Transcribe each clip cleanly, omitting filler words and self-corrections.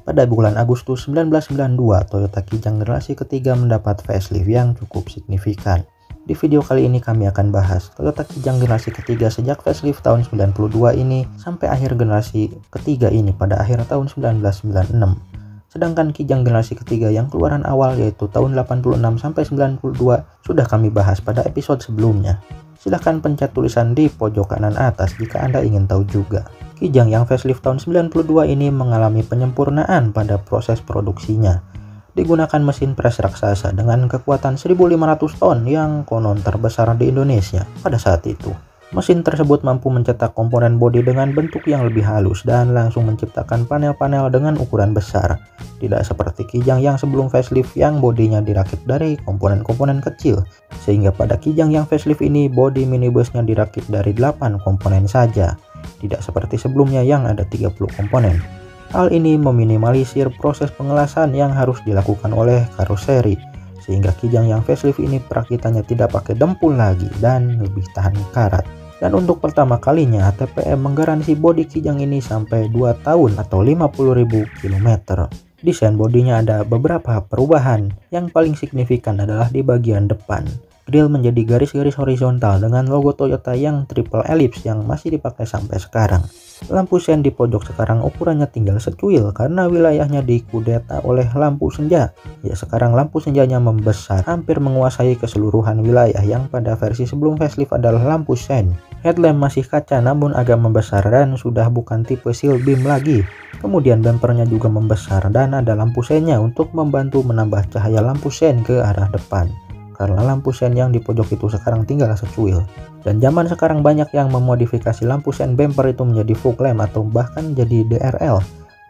Pada bulan Agustus 1992, Toyota Kijang generasi ketiga mendapat facelift yang cukup signifikan. Di video kali ini kami akan bahas Toyota Kijang generasi ketiga sejak facelift tahun 92 ini sampai akhir generasi ketiga ini pada akhir tahun 1996. Sedangkan Kijang generasi ketiga yang keluaran awal yaitu tahun 86 sampai 92 sudah kami bahas pada episode sebelumnya. Silahkan pencet tulisan di pojok kanan atas jika Anda ingin tahu juga. Kijang yang facelift tahun 92 ini mengalami penyempurnaan pada proses produksinya. Digunakan mesin pres raksasa dengan kekuatan 1.500 ton yang konon terbesar di Indonesia pada saat itu. Mesin tersebut mampu mencetak komponen bodi dengan bentuk yang lebih halus dan langsung menciptakan panel-panel dengan ukuran besar. Tidak seperti Kijang yang sebelum facelift yang bodinya dirakit dari komponen-komponen kecil. Sehingga pada Kijang yang facelift ini bodi minibusnya dirakit dari 8 komponen saja. Tidak seperti sebelumnya yang ada 30 komponen. Hal ini meminimalisir proses pengelasan yang harus dilakukan oleh karoseri. Sehingga Kijang yang facelift ini perakitannya tidak pakai dempul lagi dan lebih tahan karat. Dan untuk pertama kalinya ATPM menggaransi bodi Kijang ini sampai 2 tahun atau 50.000 km. Desain bodinya ada beberapa perubahan. Yang paling signifikan adalah di bagian depan. Grill menjadi garis-garis horizontal dengan logo Toyota yang triple ellipse yang masih dipakai sampai sekarang. Lampu sen di pojok sekarang ukurannya tinggal secuil karena wilayahnya dikudeta oleh lampu senja. Ya, sekarang lampu senjanya membesar, hampir menguasai keseluruhan wilayah yang pada versi sebelum facelift adalah lampu sen. Headlamp masih kaca namun agak membesar dan sudah bukan tipe seal beam lagi. Kemudian bumpernya juga membesar dan ada lampu sennya untuk membantu menambah cahaya lampu sen ke arah depan. Karena lampu sen yang di pojok itu sekarang tinggal secuil. Dan zaman sekarang banyak yang memodifikasi lampu sen bumper itu menjadi fog lamp atau bahkan jadi DRL.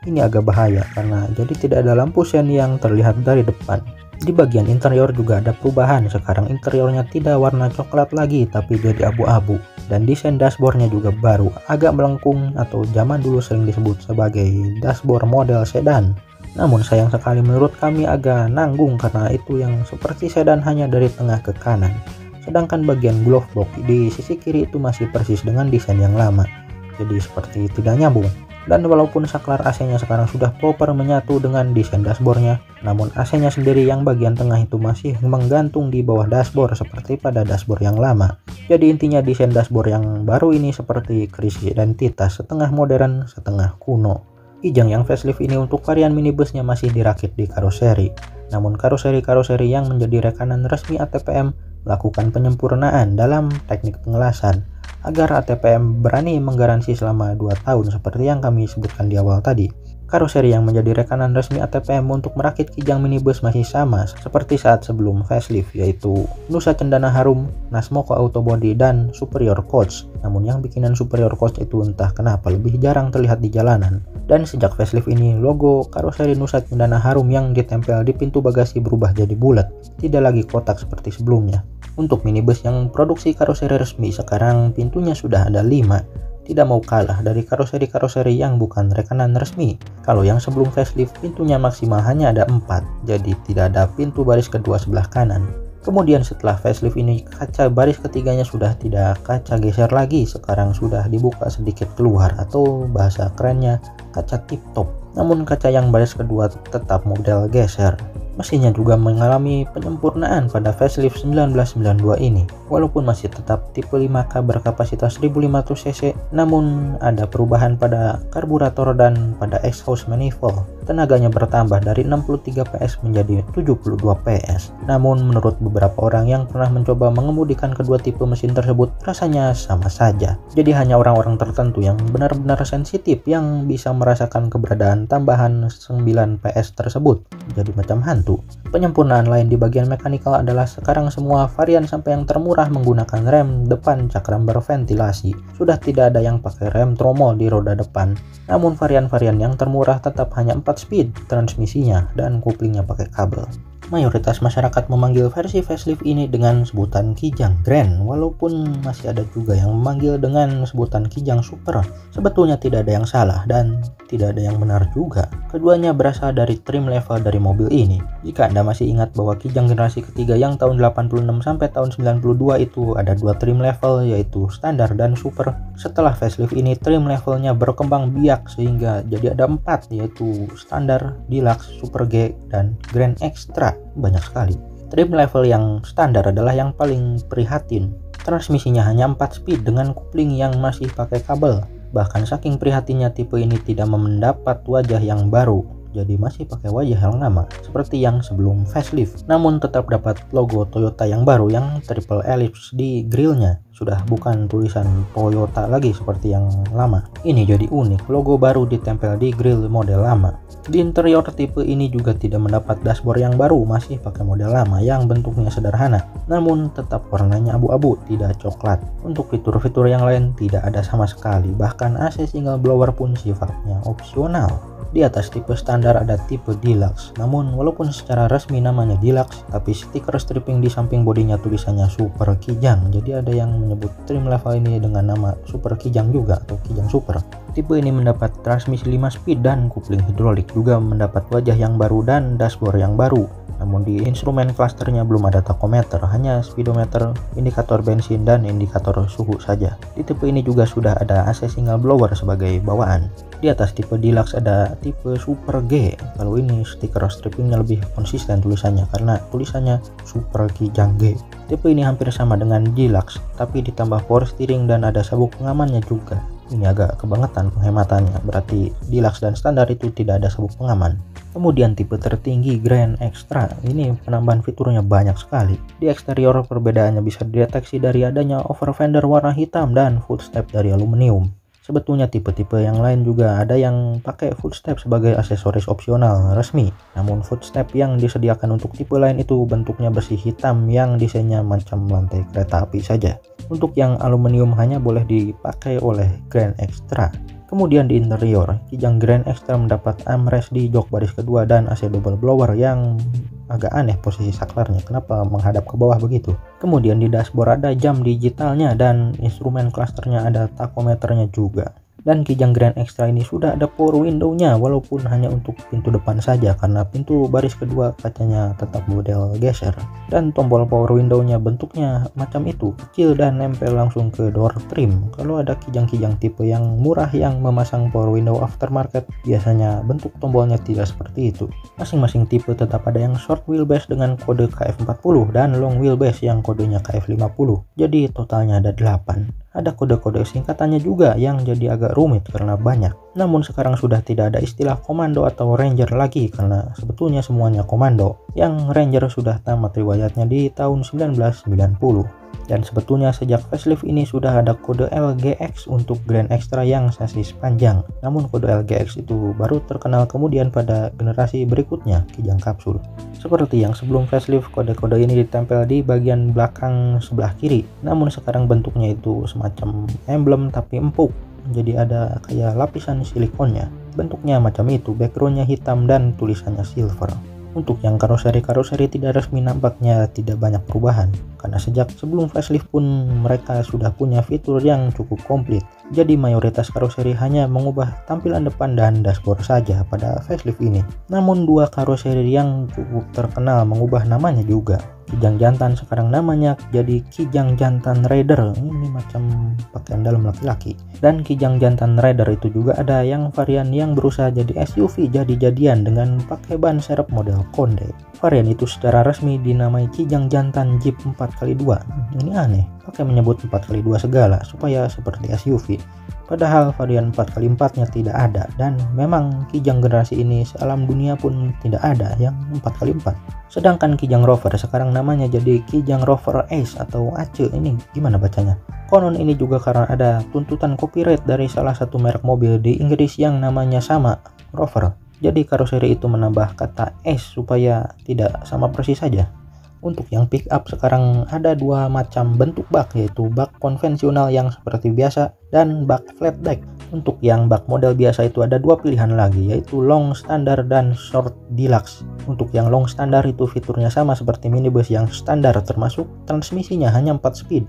Ini agak bahaya karena jadi tidak ada lampu sen yang terlihat dari depan. Di bagian interior juga ada perubahan. Sekarang interiornya tidak warna coklat lagi tapi jadi abu-abu. Dan desain dashboardnya juga baru, agak melengkung atau zaman dulu sering disebut sebagai dashboard model sedan. Namun sayang sekali menurut kami agak nanggung karena itu yang seperti sedan hanya dari tengah ke kanan. Sedangkan bagian glove box di sisi kiri itu masih persis dengan desain yang lama. Jadi seperti tidak nyambung. Dan walaupun saklar AC-nya sekarang sudah proper menyatu dengan desain dashboardnya, namun AC-nya sendiri yang bagian tengah itu masih menggantung di bawah dashboard seperti pada dashboard yang lama. Jadi intinya desain dashboard yang baru ini seperti krisis identitas, setengah modern, setengah kuno. Kijang yang facelift ini untuk varian minibusnya masih dirakit di karoseri. Namun karoseri-karoseri yang menjadi rekanan resmi ATPM melakukan penyempurnaan dalam teknik pengelasan agar ATPM berani menggaransi selama 2 tahun seperti yang kami sebutkan di awal tadi. Karoseri yang menjadi rekanan resmi ATPM untuk merakit Kijang minibus masih sama seperti saat sebelum facelift, yaitu Nusa Cendana Harum, Nasmoko Autobody, dan Superior Coach. Namun yang bikinan Superior Coach itu entah kenapa lebih jarang terlihat di jalanan. Dan sejak facelift ini logo karoseri Nusa Cendana Harum yang ditempel di pintu bagasi berubah jadi bulat, tidak lagi kotak seperti sebelumnya. Untuk minibus yang produksi karoseri resmi sekarang pintunya sudah ada 5. Tidak mau kalah dari karoseri-karoseri yang bukan rekanan resmi. Kalau yang sebelum facelift pintunya maksimal hanya ada 4, jadi tidak ada pintu baris kedua sebelah kanan. Kemudian setelah facelift ini kaca baris ketiganya sudah tidak kaca geser lagi, sekarang sudah dibuka sedikit keluar atau bahasa kerennya kaca tip top. Namun kaca yang baris kedua tetap model geser. Mesinnya juga mengalami penyempurnaan pada facelift 1992 ini. Walaupun masih tetap tipe 5K berkapasitas 1500 cc, namun ada perubahan pada karburator dan pada exhaust manifold. Tenaganya bertambah dari 63 PS menjadi 72 PS. Namun menurut beberapa orang yang pernah mencoba mengemudikan kedua tipe mesin tersebut, rasanya sama saja. Jadi hanya orang-orang tertentu yang benar-benar sensitif yang bisa merasakan keberadaan tambahan 9 PS tersebut. Jadi macam hantu. Penyempurnaan lain di bagian mekanikal adalah sekarang semua varian sampai yang termurah menggunakan rem depan cakram berventilasi. Sudah tidak ada yang pakai rem tromol di roda depan. Namun varian-varian yang termurah tetap hanya 4 speed transmisinya dan kuplingnya pakai kabel. Mayoritas masyarakat memanggil versi facelift ini dengan sebutan Kijang Grand, walaupun masih ada juga yang memanggil dengan sebutan Kijang Super. Sebetulnya tidak ada yang salah dan tidak ada yang benar juga. Keduanya berasal dari trim level dari mobil ini. Jika Anda masih ingat bahwa Kijang generasi ketiga yang tahun 86 sampai tahun 92 itu ada dua trim level, yaitu standar dan super. Setelah facelift ini trim levelnya berkembang biak sehingga jadi ada 4, yaitu standar, deluxe, super G, dan grand extra. Banyak sekali. Trim level yang standar adalah yang paling prihatin. Transmisinya hanya 4 speed dengan kopling yang masih pakai kabel. Bahkan saking prihatinnya tipe ini tidak mendapat wajah yang baru, jadi masih pakai wajah yang lama seperti yang sebelum facelift. Namun tetap dapat logo Toyota yang baru yang triple ellipse di grillnya. Sudah bukan tulisan Toyota lagi seperti yang lama. Ini jadi unik, logo baru ditempel di grill model lama. Di interior tipe ini juga tidak mendapat dashboard yang baru, masih pakai model lama yang bentuknya sederhana, namun tetap warnanya abu-abu, tidak coklat. Untuk fitur-fitur yang lain tidak ada sama sekali, bahkan AC single blower pun sifatnya opsional. Di atas tipe standar ada tipe deluxe, namun walaupun secara resmi namanya deluxe, tapi stiker stripping di samping bodinya tulisannya Super Kijang. Jadi ada yang menyebut trim level ini dengan nama Super Kijang juga atau Kijang Super. Tipe ini mendapat transmisi 5 speed dan kopling hidrolik, juga mendapat wajah yang baru dan dashboard yang baru. Namun di instrumen klasternya belum ada tachometer, hanya speedometer, indikator bensin, dan indikator suhu saja. Di tipe ini juga sudah ada AC single blower sebagai bawaan. Di atas tipe deluxe ada tipe super G. Kalau ini stiker strippingnya lebih konsisten tulisannya karena tulisannya Super Kijang G. Tipe ini hampir sama dengan deluxe, tapi ditambah power steering dan ada sabuk pengamannya juga. Ini agak kebangetan penghematannya, berarti deluxe dan standar itu tidak ada sabuk pengaman. Kemudian tipe tertinggi Grand Extra, ini penambahan fiturnya banyak sekali. Di eksterior perbedaannya bisa dideteksi dari adanya over fender warna hitam dan footstep dari aluminium. Sebetulnya tipe-tipe yang lain juga ada yang pakai footstep sebagai aksesoris opsional resmi. Namun footstep yang disediakan untuk tipe lain itu bentuknya besi hitam yang desainnya macam lantai kereta api saja. Untuk yang aluminium hanya boleh dipakai oleh Grand Extra. Kemudian di interior, Kijang Grand Extra mendapat armrest di jok baris kedua dan AC double blower yang agak aneh posisi saklarnya, kenapa menghadap ke bawah begitu. Kemudian di dashboard ada jam digitalnya dan instrumen klasternya ada tachometernya juga. Dan Kijang Grand Extra ini sudah ada power window-nya walaupun hanya untuk pintu depan saja karena pintu baris kedua kacanya tetap model geser. Dan tombol power window-nya bentuknya macam itu, kecil dan nempel langsung ke door trim. Kalau ada Kijang-Kijang tipe yang murah yang memasang power window aftermarket, biasanya bentuk tombolnya tidak seperti itu. Masing-masing tipe tetap ada yang short wheelbase dengan kode KF40 dan long wheelbase yang kodenya KF50. Jadi totalnya ada 8. Ada kode-kode singkatannya juga yang jadi agak rumit karena banyak. Namun sekarang sudah tidak ada istilah komando atau ranger lagi karena sebetulnya semuanya komando. Yang ranger sudah tamat riwayatnya di tahun 1990. Dan sebetulnya sejak facelift ini sudah ada kode LGX untuk Grand Extra yang sasis panjang. Namun kode LGX itu baru terkenal kemudian pada generasi berikutnya, Kijang Kapsul. Seperti yang sebelum facelift, kode-kode ini ditempel di bagian belakang sebelah kiri. Namun sekarang bentuknya itu semacam emblem tapi empuk. Jadi ada kayak lapisan silikonnya. Bentuknya macam itu, backgroundnya hitam dan tulisannya silver. Untuk yang karoseri tidak resmi nampaknya tidak banyak perubahan, karena sejak sebelum facelift pun mereka sudah punya fitur yang cukup komplit. Jadi mayoritas karoseri hanya mengubah tampilan depan dan dashboard saja pada facelift ini. Namun dua karoseri yang cukup terkenal mengubah namanya juga. Kijang Jantan sekarang namanya jadi Kijang Jantan Raider, ini macam pakaian dalam laki-laki. Dan Kijang Jantan Raider itu juga ada yang varian yang berusaha jadi SUV jadi-jadian dengan pakai ban serep model Konde. Varian itu secara resmi dinamai Kijang Jantan Jeep 4x2. Ini aneh, pakai menyebut 4x2 segala supaya seperti SUV. Padahal varian 4x4-nya tidak ada, dan memang Kijang generasi ini sealam dunia pun tidak ada yang 4x4. Sedangkan Kijang Rover sekarang namanya jadi Kijang Rover Ace atau Ace, ini gimana bacanya? Konon ini juga karena ada tuntutan copyright dari salah satu merek mobil di Inggris yang namanya sama, Rover. Jadi karoseri itu menambah kata Ace supaya tidak sama persis saja. Untuk yang pick up sekarang ada dua macam bentuk bak, yaitu bak konvensional yang seperti biasa dan bak flat deck. Untuk yang bak model biasa itu ada dua pilihan lagi, yaitu long standar dan short deluxe. Untuk yang long standar itu fiturnya sama seperti minibus yang standar, termasuk transmisinya hanya 4 speed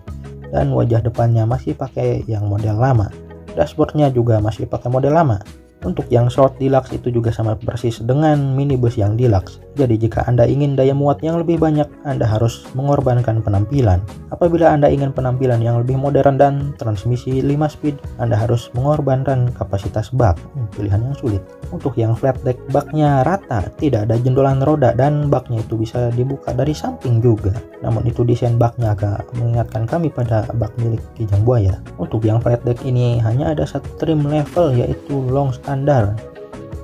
dan wajah depannya masih pakai yang model lama. Dashboardnya juga masih pakai model lama. Untuk yang short deluxe itu juga sama persis dengan minibus yang deluxe. Jadi jika Anda ingin daya muat yang lebih banyak, Anda harus mengorbankan penampilan. Apabila Anda ingin penampilan yang lebih modern dan transmisi 5 speed, Anda harus mengorbankan kapasitas bak. Pilihan yang sulit. Untuk yang flat deck, baknya rata, tidak ada jendolan roda dan baknya itu bisa dibuka dari samping juga. Namun itu desain baknya agak mengingatkan kami pada bak milik Kijang Buaya. Untuk yang flat deck ini hanya ada satu trim level, yaitu long standar.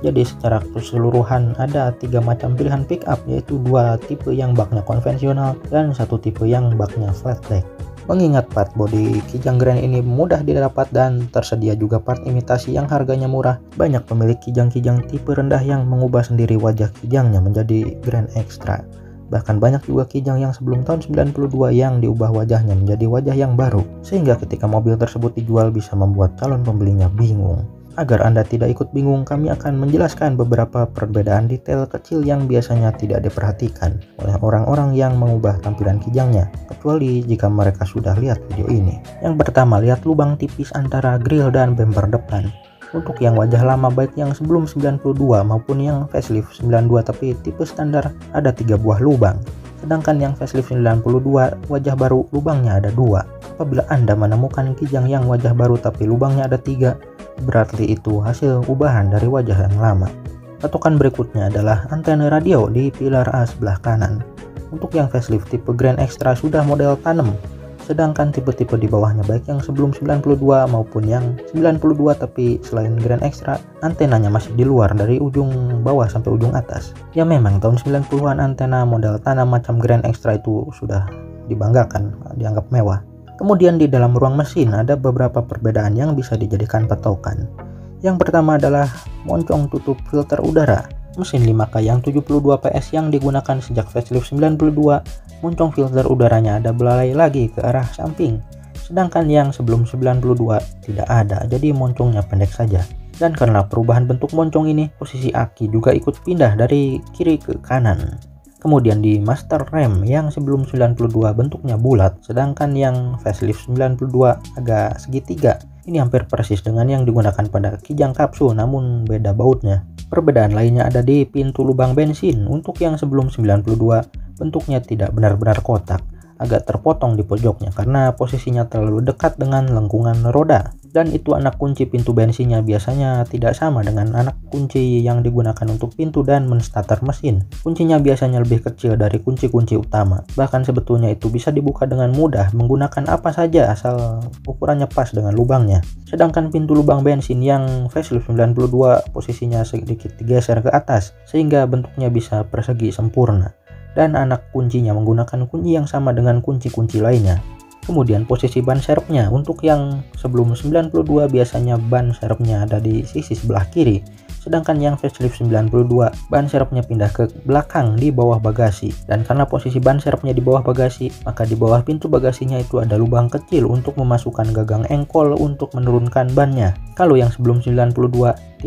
Jadi secara keseluruhan ada 3 macam pilihan pickup, yaitu 2 tipe yang baknya konvensional dan 1 tipe yang baknya flat deck. Mengingat part bodi Kijang Grand ini mudah didapat dan tersedia juga part imitasi yang harganya murah, banyak pemilik Kijang-Kijang tipe rendah yang mengubah sendiri wajah Kijangnya menjadi Grand Extra. Bahkan banyak juga Kijang yang sebelum tahun 92 yang diubah wajahnya menjadi wajah yang baru, sehingga ketika mobil tersebut dijual bisa membuat calon pembelinya bingung. Agar Anda tidak ikut bingung, kami akan menjelaskan beberapa perbedaan detail kecil yang biasanya tidak diperhatikan oleh orang-orang yang mengubah tampilan Kijangnya, kecuali jika mereka sudah lihat video ini. Yang pertama, lihat lubang tipis antara grill dan bumper depan. Untuk yang wajah lama baik yang sebelum 92 maupun yang facelift 92 tapi tipe standar ada 3 buah lubang. Sedangkan yang facelift 92 wajah baru lubangnya ada 2. Apabila Anda menemukan Kijang yang wajah baru tapi lubangnya ada 3, berarti itu hasil ubahan dari wajah yang lama. Patokan berikutnya adalah antena radio di pilar A sebelah kanan. Untuk yang facelift tipe Grand Extra sudah model tanam, sedangkan tipe-tipe di bawahnya baik yang sebelum 92 maupun yang 92 tapi selain Grand Extra, antenanya masih di luar dari ujung bawah sampai ujung atas. Ya memang tahun 90-an antena model tanam macam Grand Extra itu sudah dibanggakan, dianggap mewah. Kemudian di dalam ruang mesin ada beberapa perbedaan yang bisa dijadikan patokan. Yang pertama adalah moncong tutup filter udara. Mesin 5K yang 72 PS yang digunakan sejak facelift 92, moncong filter udaranya ada belalai lagi ke arah samping. Sedangkan yang sebelum 92 tidak ada, jadi moncongnya pendek saja. Dan karena perubahan bentuk moncong ini, posisi aki juga ikut pindah dari kiri ke kanan. Kemudian di master rem yang sebelum 92 bentuknya bulat, sedangkan yang facelift 92 agak segitiga. Ini hampir persis dengan yang digunakan pada Kijang Kapsul, namun beda bautnya. Perbedaan lainnya ada di pintu lubang bensin. Untuk yang sebelum 92 bentuknya tidak benar-benar kotak, agak terpotong di pojoknya karena posisinya terlalu dekat dengan lengkungan roda. Dan itu anak kunci pintu bensinnya biasanya tidak sama dengan anak kunci yang digunakan untuk pintu dan menstarter mesin. Kuncinya biasanya lebih kecil dari kunci-kunci utama. Bahkan sebetulnya itu bisa dibuka dengan mudah menggunakan apa saja asal ukurannya pas dengan lubangnya. Sedangkan pintu lubang bensin yang facelift 92 posisinya sedikit digeser ke atas sehingga bentuknya bisa persegi sempurna. Dan anak kuncinya menggunakan kunci yang sama dengan kunci-kunci lainnya. Kemudian posisi ban serepnya, untuk yang sebelum 92 biasanya ban serepnya ada di sisi sebelah kiri, sedangkan yang facelift 92 ban serepnya pindah ke belakang di bawah bagasi. Dan karena posisi ban serepnya di bawah bagasi, maka di bawah pintu bagasinya itu ada lubang kecil untuk memasukkan gagang engkol untuk menurunkan bannya. Kalau yang sebelum 92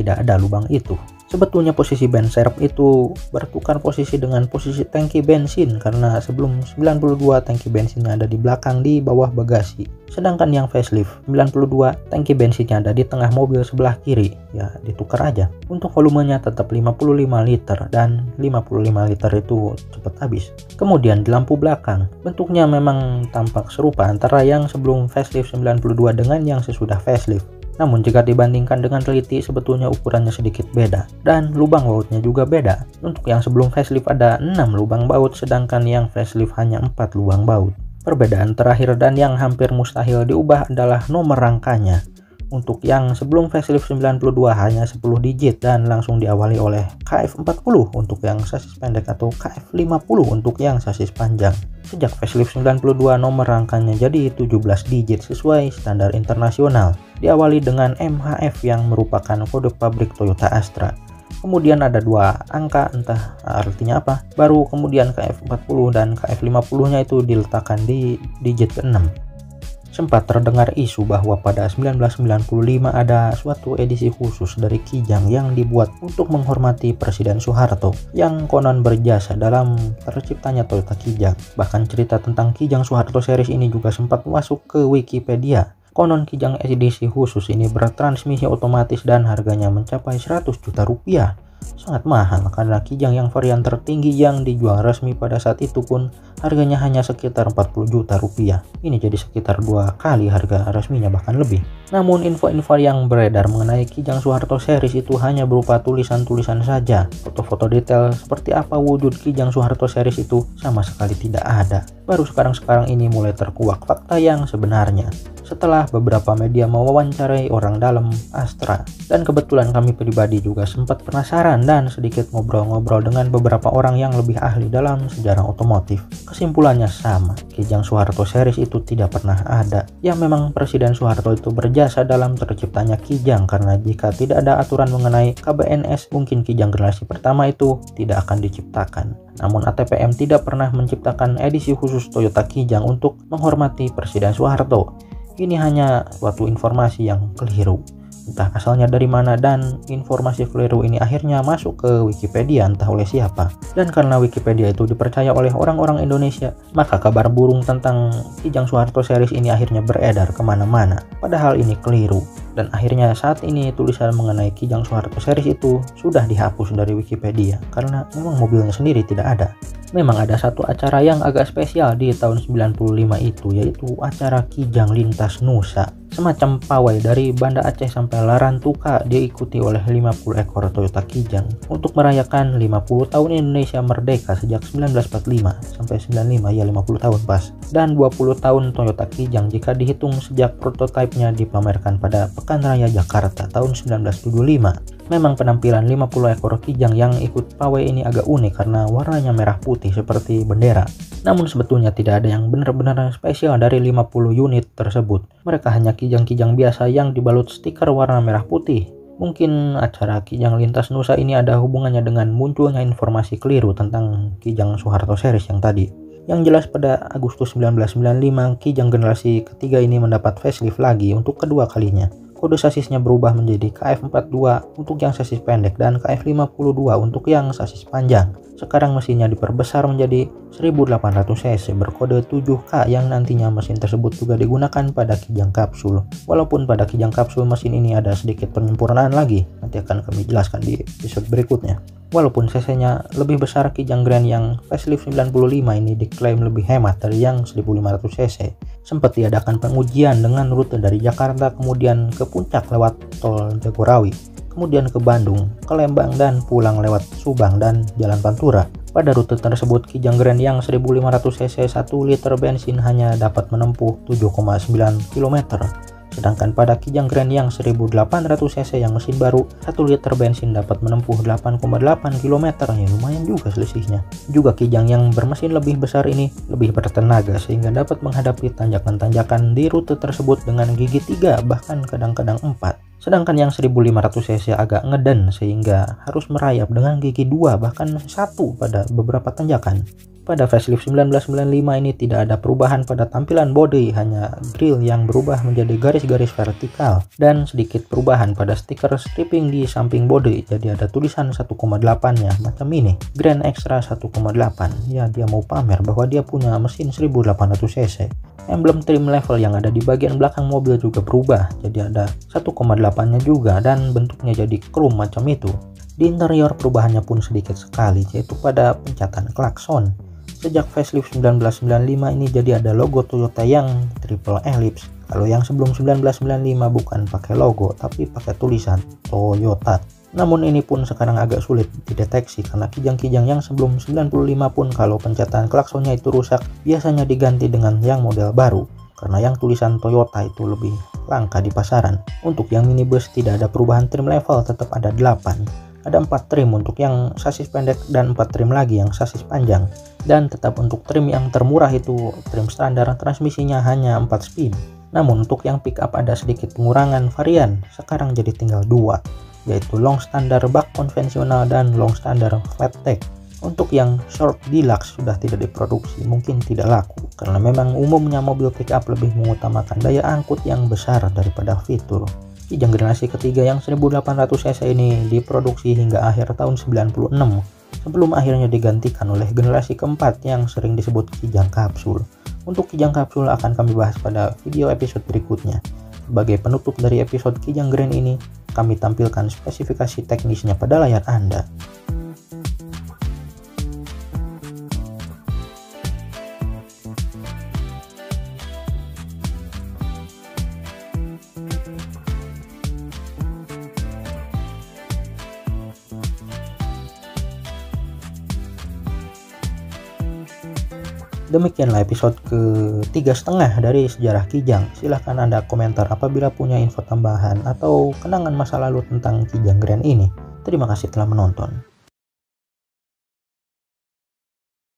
tidak ada lubang itu. Sebetulnya posisi ban serep itu bertukar posisi dengan posisi tangki bensin karena sebelum 92 tangki bensinnya ada di belakang di bawah bagasi. Sedangkan yang facelift 92 tangki bensinnya ada di tengah mobil sebelah kiri. Ya ditukar aja. Untuk volumenya tetap 55 liter dan 55 liter itu cepat habis. Kemudian di lampu belakang, bentuknya memang tampak serupa antara yang sebelum facelift 92 dengan yang sesudah facelift. Namun jika dibandingkan dengan teliti sebetulnya ukurannya sedikit beda dan lubang bautnya juga beda. Untuk yang sebelum facelift ada 6 lubang baut sedangkan yang facelift hanya 4 lubang baut. Perbedaan terakhir dan yang hampir mustahil diubah adalah nomor rangkanya. Untuk yang sebelum facelift 92 hanya 10 digit dan langsung diawali oleh KF40 untuk yang sasis pendek atau KF50 untuk yang sasis panjang. Sejak facelift 92 nomor rangkanya jadi 17 digit sesuai standar internasional. Diawali dengan MHF yang merupakan kode pabrik Toyota Astra. Kemudian ada 2 angka entah artinya apa. Baru kemudian KF40 dan KF50 nya itu diletakkan di digit ke-6. Sempat terdengar isu bahwa pada 1995 ada suatu edisi khusus dari Kijang yang dibuat untuk menghormati Presiden Soeharto yang konon berjasa dalam terciptanya Toyota Kijang. Bahkan cerita tentang Kijang Soeharto series ini juga sempat masuk ke Wikipedia. Konon Kijang edisi khusus ini bertransmisi otomatis dan harganya mencapai 100 juta rupiah. Sangat mahal karena Kijang yang varian tertinggi yang dijual resmi pada saat itu pun harganya hanya sekitar 40 juta rupiah. Ini jadi sekitar 2 kali harga resminya, bahkan lebih. Namun info-info yang beredar mengenai Kijang Soeharto series itu hanya berupa tulisan-tulisan saja. Foto-foto detail seperti apa wujud Kijang Soeharto series itu sama sekali tidak ada. Baru sekarang-sekarang ini mulai terkuak fakta yang sebenarnya setelah beberapa media mewawancarai orang dalam Astra. Dan kebetulan kami pribadi juga sempat penasaran dan sedikit ngobrol-ngobrol dengan beberapa orang yang lebih ahli dalam sejarah otomotif. Kesimpulannya sama, Kijang Soeharto series itu tidak pernah ada. Ya memang Presiden Soeharto itu berjasa dalam terciptanya Kijang, karena jika tidak ada aturan mengenai KBNS mungkin Kijang generasi pertama itu tidak akan diciptakan. Namun ATPM tidak pernah menciptakan edisi khusus Toyota Kijang untuk menghormati Presiden Soeharto. Ini hanya suatu informasi yang keliru. Entah asalnya dari mana, dan informasi keliru ini akhirnya masuk ke Wikipedia entah oleh siapa. Dan karena Wikipedia itu dipercaya oleh orang-orang Indonesia, maka kabar burung tentang Kijang Soeharto series ini akhirnya beredar kemana-mana. Padahal ini keliru. Dan akhirnya saat ini tulisan mengenai Kijang Soeharto series itu sudah dihapus dari Wikipedia karena memang mobilnya sendiri tidak ada. Memang ada satu acara yang agak spesial di tahun 95 itu, yaitu acara Kijang Lintas Nusa. Semacam pawai dari Banda Aceh sampai Larantuka diikuti oleh 50 ekor Toyota Kijang untuk merayakan 50 tahun Indonesia merdeka sejak 1945 sampai 95, ya 50 tahun pas. Dan 20 tahun Toyota Kijang jika dihitung sejak prototipenya dipamerkan pada Pekan Raya Jakarta tahun 1975. Memang penampilan 50 ekor Kijang yang ikut pawai ini agak unik karena warnanya merah putih seperti bendera. Namun sebetulnya tidak ada yang benar-benar spesial dari 50 unit tersebut. Mereka hanya Kijang-Kijang biasa yang dibalut stiker warna merah putih. Mungkin acara Kijang Lintas Nusa ini ada hubungannya dengan munculnya informasi keliru tentang Kijang Soeharto series yang tadi. Yang jelas pada Agustus 1995, Kijang generasi ketiga ini mendapat facelift lagi untuk kedua kalinya. Kode sasisnya berubah menjadi KF42 untuk yang sasis pendek dan KF52 untuk yang sasis panjang. Sekarang mesinnya diperbesar menjadi 1800 cc berkode 7K yang nantinya mesin tersebut juga digunakan pada Kijang Kapsul. Walaupun pada Kijang Kapsul mesin ini ada sedikit penyempurnaan lagi, nanti akan kami jelaskan di episode berikutnya. Walaupun cc-nya lebih besar, Kijang Grand yang facelift 95 ini diklaim lebih hemat dari yang 1500 cc. Sempat diadakan pengujian dengan rute dari Jakarta kemudian ke Puncak lewat tol Jagorawi, kemudian ke Bandung, ke Lembang, dan pulang lewat Subang dan Jalan Pantura. Pada rute tersebut, Kijang Grand yang 1500 cc 1 liter bensin hanya dapat menempuh 7,9 km. Sedangkan pada Kijang Grand yang 1800 cc yang mesin baru, 1 liter bensin dapat menempuh 8,8 km, ya lumayan juga selisihnya. Juga Kijang yang bermesin lebih besar ini lebih bertenaga sehingga dapat menghadapi tanjakan-tanjakan di rute tersebut dengan gigi 3 bahkan kadang-kadang 4. Sedangkan yang 1500 cc agak ngeden sehingga harus merayap dengan gigi 2 bahkan 1 pada beberapa tanjakan. Pada facelift 1995 ini tidak ada perubahan pada tampilan bodi, hanya grill yang berubah menjadi garis-garis vertikal dan sedikit perubahan pada stiker stripping di samping bodi, jadi ada tulisan 1,8 nya macam ini, Grand Extra 1,8. Ya, dia mau pamer bahwa dia punya mesin 1800 cc. Emblem trim level yang ada di bagian belakang mobil juga berubah, jadi ada 1,8 nya juga dan bentuknya jadi chrome macam itu. Di interior perubahannya pun sedikit sekali, yaitu pada pencatan klakson. Sejak facelift 1995 ini jadi ada logo Toyota yang triple ellipse. Kalau yang sebelum 1995 bukan pakai logo tapi pakai tulisan Toyota. Namun ini pun sekarang agak sulit dideteksi karena Kijang-Kijang yang sebelum 95 pun kalau pencatan klaksonnya itu rusak biasanya diganti dengan yang model baru. Karena yang tulisan Toyota itu lebih langka di pasaran. Untuk yang minibus tidak ada perubahan trim level, tetap ada 8. Ada 4 trim untuk yang sasis pendek dan 4 trim lagi yang sasis panjang. Dan tetap untuk trim yang termurah itu trim standar, transmisinya hanya 4 speed. Namun untuk yang pick up ada sedikit pengurangan varian, sekarang jadi tinggal 2, yaitu long standar bak konvensional dan long standar flat deck. Untuk yang Short Deluxe sudah tidak diproduksi, mungkin tidak laku karena memang umumnya mobil pickup lebih mengutamakan daya angkut yang besar daripada fitur. Kijang generasi ketiga yang 1800 cc ini diproduksi hingga akhir tahun 96 sebelum akhirnya digantikan oleh generasi keempat yang sering disebut Kijang kapsul. Untuk Kijang kapsul akan kami bahas pada video episode berikutnya. Sebagai penutup dari episode Kijang Grand ini, kami tampilkan spesifikasi teknisnya pada layar Anda. Demikianlah episode ke-3,5 dari sejarah Kijang. Silahkan Anda komentar apabila punya info tambahan atau kenangan masa lalu tentang Kijang Grand ini. Terima kasih telah menonton.